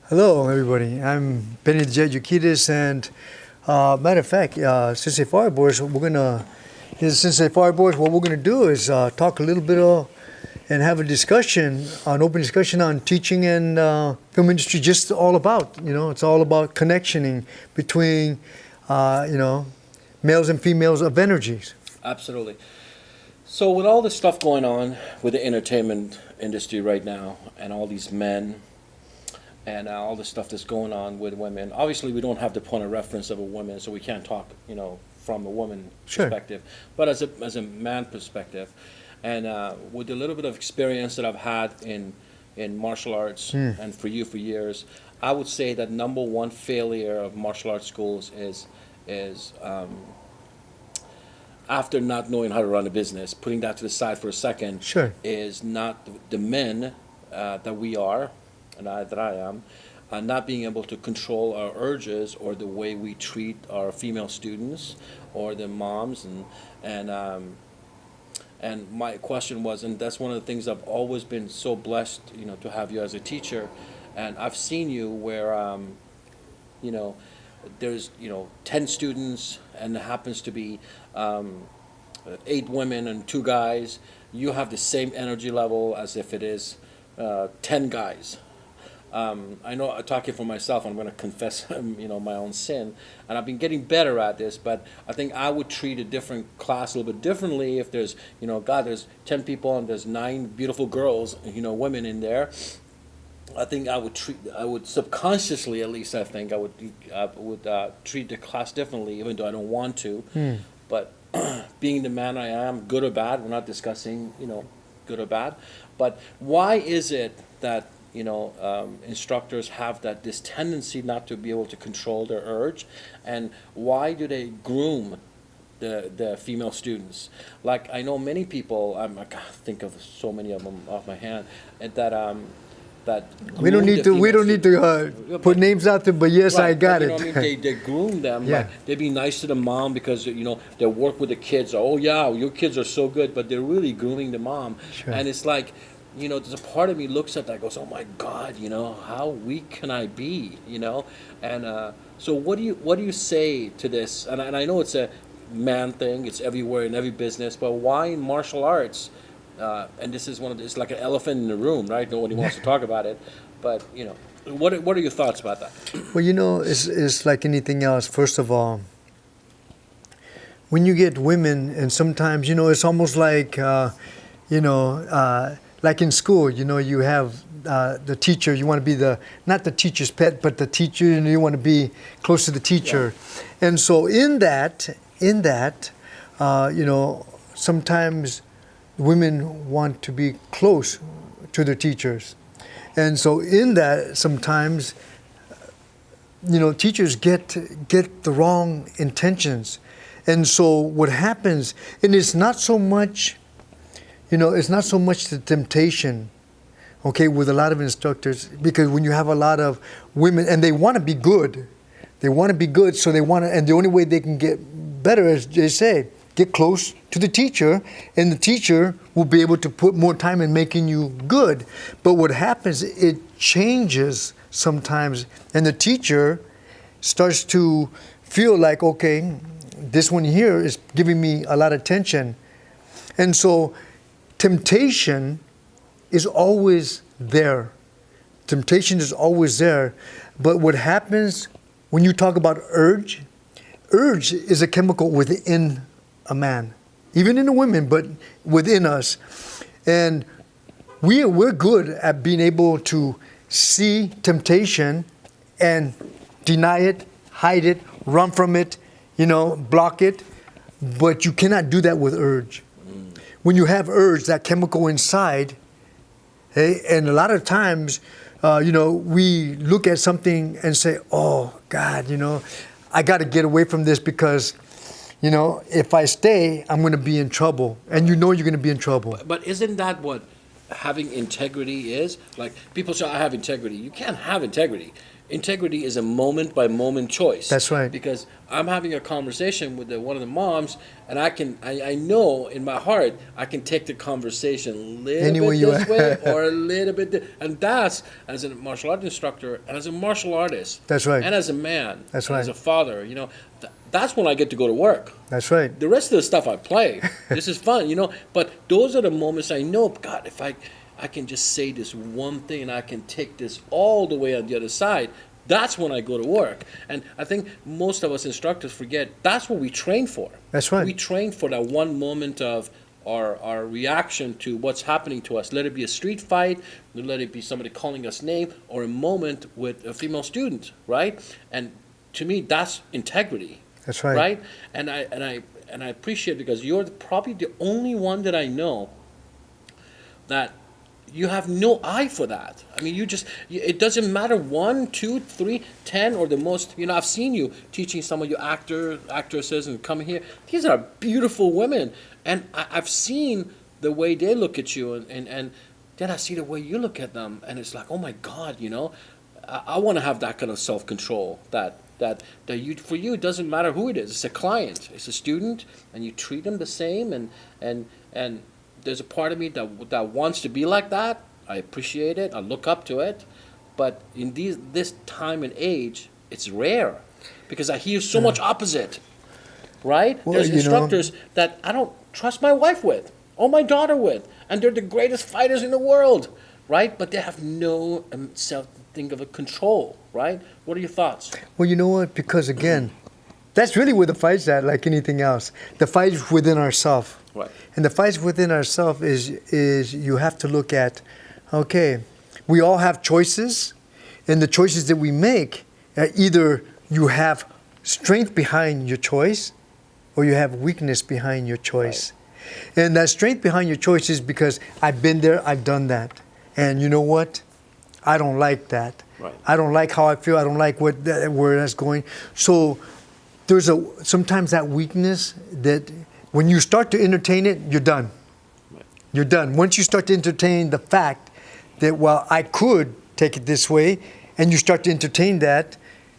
Hello, everybody. I'm Benny the Jejukitis, and matter of fact, Sensei Fireboys, Sensei Fireboys. What we're gonna do is talk a little bit and have a discussion, an open discussion on teaching and film industry. Just all about, it's all about connectioning between, males and females of energies. Absolutely. So with all this stuff going on with the entertainment industry right now, and all these men, and all the stuff that's going on with women, obviously we don't have the point of reference of a woman, so we can't talk, from a woman Sure. perspective. But as a man perspective, and with the little bit of experience that I've had in martial arts, and for years, I would say that number one failure of martial arts schools is after not knowing how to run a business, putting that to the side for a second, Sure. is not the men that we are, and that I am, not being able to control our urges or the way we treat our female students or the moms, and my question was, and that's one of the things I've always been so blessed, to have you as a teacher, and I've seen you where, there's 10 students and it happens to be 8 women and 2 guys. You have the same energy level as if it is 10 guys. I know, talking for myself, I'm going to confess, my own sin, and I've been getting better at this. But I think I would treat a different class a little bit differently if there's, there's 10 people and there's 9 beautiful girls, women in there. I think I would subconsciously, at least I think I would treat the class differently, even though I don't want to. But being the man I am, good or bad, we're not discussing, good or bad. But why is it that instructors have this tendency not to be able to control their urge, and why do they groom the female students? Like, I know many people, I can't think of so many of them off my hand, and that We don't need to put names out there, but yes, right, I got it. I mean, they groom them. Yeah. Like, they be nice to the mom because they work with the kids. Oh yeah, your kids are so good, but they're really grooming the mom. Sure. And it's like, there's a part of me looks at that, goes, oh my God, how weak can I be, And so what do you say to this? And I know it's a man thing, it's everywhere in every business, but why in martial arts? And this is it's like an elephant in the room, right? Nobody wants to talk about it, but what are your thoughts about that? Well, it's like anything else. First of all, when you get women, and sometimes, it's almost like, like in school, you have the teacher. You want to be not the teacher's pet, but the teacher, you want to be close to the teacher. Yeah. And so in that, sometimes women want to be close to their teachers. And so in that, sometimes, teachers get the wrong intentions. And so what happens, and it's not so much the temptation, okay, with a lot of instructors, because when you have a lot of women, and they want to be good, so and the only way they can get better, as they say, get close to the teacher, and the teacher will be able to put more time in making you good. But what happens, it changes sometimes, and the teacher starts to feel like, okay, this one here is giving me a lot of attention. And so temptation is always there. Temptation is always there. But what happens when you talk about urge is a chemical within a man, even in the women, but within us. And we're good at being able to see temptation and deny it, hide it, run from it, block it. But you cannot do that with urge. When you have urge, that chemical inside, hey, and a lot of times, we look at something and say, oh, God, I got to get away from this because, if I stay, I'm going to be in trouble. And you're going to be in trouble. But isn't that what having integrity is? Like, people say, I have integrity. You can't have integrity. integrity is a moment by moment choice. That's right. Because I'm having a conversation with one of the moms, and I know in my heart I can take the conversation a little Anywhere bit you this are. way or a little bit, and that's as a martial art instructor and as a martial artist. That's right. And as a man. That's and right. As a father, that's when I get to go to work. That's right. The rest of the stuff I play, this is fun, But those are the moments I know, God, if I can just say this one thing and I can take this all the way on the other side, that's when I go to work. And I think most of us instructors forget that's what we train for. That's right. We train for that one moment of our reaction to what's happening to us. Let it be a street fight, let it be somebody calling us name, or a moment with a female student, right? And to me, that's integrity. That's right. Right? And I appreciate it because you're probably the only one that I know that you have no eye for that. I mean, it doesn't matter 1, 2, 3, 10, or the most, I've seen you teaching some of your actresses and coming here. These are beautiful women. And I've seen the way they look at you and then I see the way you look at them and it's like, oh my God, I want to have that kind of self-control that for you, it doesn't matter who it is. It's a client, it's a student, and you treat them the same. And there's a part of me that wants to be like that. I appreciate it. I look up to it. But in this time and age, it's rare because I hear so much opposite. Right? Well, There's instructors that I don't trust my wife with or my daughter with, and they're the greatest fighters in the world. Right? But they have no think of a control, right? What are your thoughts? Well, you know what? Because again, that's really where the fight's at, like anything else. The fight is within ourselves. Right. And the fight within ourselves is you have to look at, okay, we all have choices, and the choices that we make, either you have strength behind your choice, or you have weakness behind your choice. Right. And that strength behind your choice is because I've been there, I've done that. And you know what? I don't like that. Right. I don't like how I feel. I don't like where that's going. So there's sometimes that weakness that when you start to entertain it, you're done. Right. You're done. Once you start to entertain the fact that, well, I could take it this way, and you start to entertain that,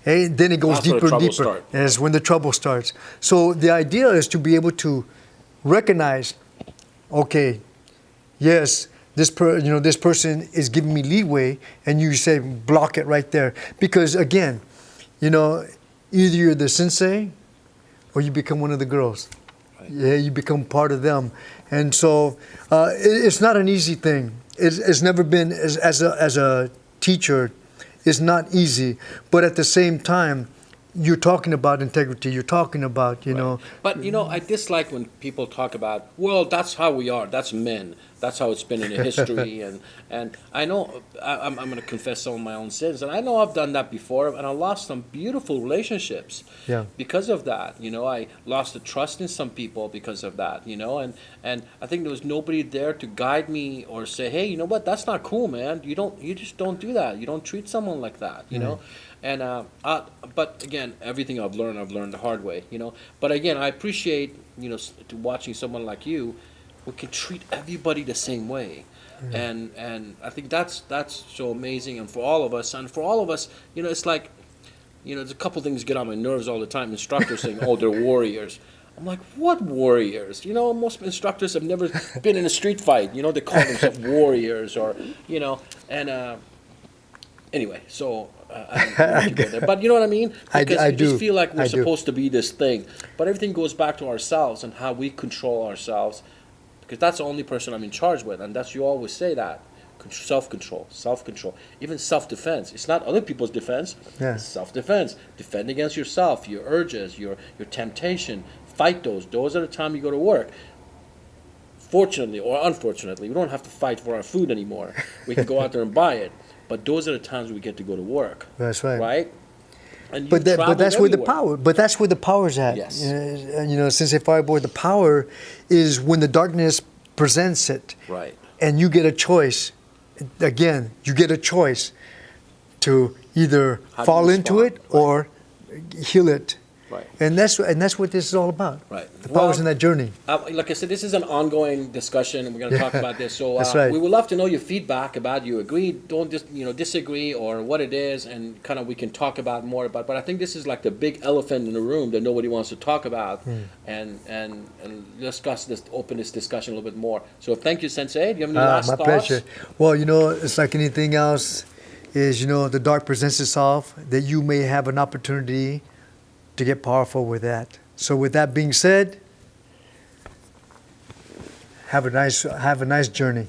then it goes deeper and deeper. That's when the trouble starts. So the idea is to be able to recognize, okay, yes, this person is giving me leeway, and you say block it right there. Because again, either you're the sensei or you become one of the girls. Right. Yeah, you become part of them. And so it's not an easy thing. It's never been, as a teacher, it's not easy. But at the same time, you're talking about integrity. You're talking about, know. But, I dislike when people talk about, well, that's how we are. That's men. That's how it's been in the history. and I know I'm going to confess some of my own sins. And I know I've done that before. And I lost some beautiful relationships because of that. I lost the trust in some people because of that, And I think there was nobody there to guide me or say, hey, you know what? That's not cool, man. You just don't do that. You don't treat someone like that, know. And but again, everything I've learned the hard way, But again, I appreciate, watching someone like you who can treat everybody the same way, and I think that's so amazing. And for all of us, it's like, there's a couple things get on my nerves all the time. Instructors saying, "Oh, they're warriors." I'm like, what warriors? Most instructors have never been in a street fight. They call themselves warriors, or and anyway, so. But you know what I mean? Because I you just do. feel like we're supposed to be this thing. But everything goes back to ourselves and how we control ourselves. Because that's the only person I'm in charge with. And you always say that. Self-control. Even self-defense. It's not other people's defense. Yeah. It's self-defense. Defend against yourself, your urges, your temptation. Fight those. Those are the time you go to work. Fortunately or unfortunately, we don't have to fight for our food anymore. We can go out there and buy it. But those are the times we get to go to work. That's right. Right? And but that's where the power. But that's where the power's at. Yes. Sensei Fireboard, the power is when the darkness presents it. Right. And you get a choice. Again, you get a choice to either fall into it or heal it. Right. And that's what this is all about. Right. The power's Well, in that journey. Like I said, this is an ongoing discussion. We're going to talk about this. So That's right. we would love to know your feedback about you agree, don't disagree, or what it is, and kind of we can talk about more about. But I think this is like the big elephant in the room that nobody wants to talk about, and discuss this, open this discussion a little bit more. So thank you, Sensei. Do you have any last My thoughts? pleasure. Well, it's like anything else. Is the dark presents itself, that you may have an opportunity to get powerful with that. So with that being said, have a nice journey.